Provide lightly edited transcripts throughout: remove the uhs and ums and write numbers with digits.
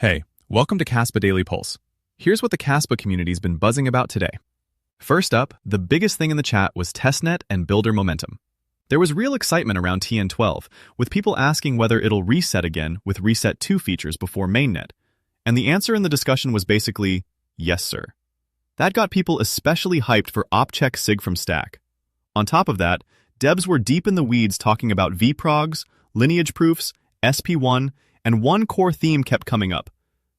Hey, welcome to Kaspa Daily Pulse. Here's what the Kaspa community's been buzzing about today. First up, the biggest thing in the chat was testnet and builder momentum. There was real excitement around TN12, with people asking whether it'll reset again with Reset 2 features before Mainnet. And the answer in the discussion was basically, yes sir. That got people especially hyped for OpCheckSigFromStack. On top of that, devs were deep in the weeds talking about vProgs, lineage proofs, SP1, and one core theme kept coming up,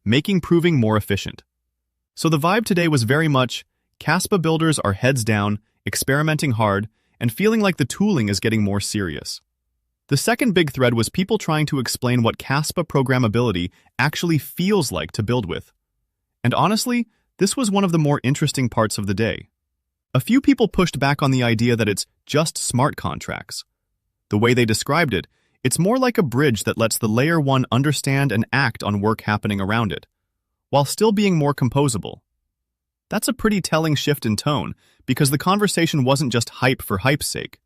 making proving more efficient. So the vibe today was very much, Kaspa builders are heads down, experimenting hard, and feeling like the tooling is getting more serious. The second big thread was people trying to explain what Kaspa programmability actually feels like to build with. And honestly, this was one of the more interesting parts of the day. A few people pushed back on the idea that it's just smart contracts. The way they described it, it's more like a bridge that lets the layer 1 understand and act on work happening around it, while still being more composable. That's a pretty telling shift in tone, because the conversation wasn't just hype for hype's sake.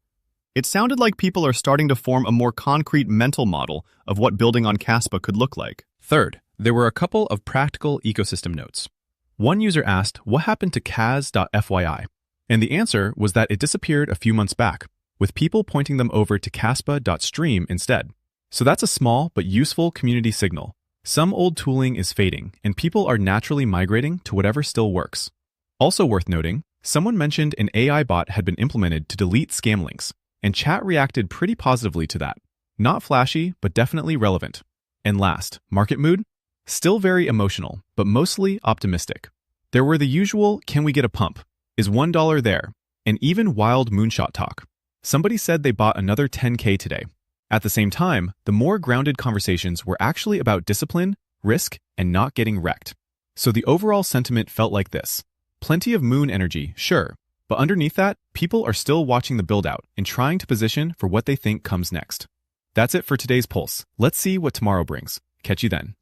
It sounded like people are starting to form a more concrete mental model of what building on Kaspa could look like. Third, there were a couple of practical ecosystem notes. One user asked, what happened to kas.fyi? And the answer was that it disappeared a few months back, with people pointing them over to kaspa.stream instead. So that's a small but useful community signal. Some old tooling is fading, and people are naturally migrating to whatever still works. Also worth noting, someone mentioned an AI bot had been implemented to delete scam links, and chat reacted pretty positively to that. Not flashy, but definitely relevant. And last, market mood? Still very emotional, but mostly optimistic. There were the usual, can we get a pump? Is $1 there? And even wild moonshot talk. Somebody said they bought another 10K today. At the same time, the more grounded conversations were actually about discipline, risk, and not getting wrecked. So the overall sentiment felt like this. Plenty of moon energy, sure, but underneath that, people are still watching the build-out and trying to position for what they think comes next. That's it for today's Pulse. Let's see what tomorrow brings. Catch you then.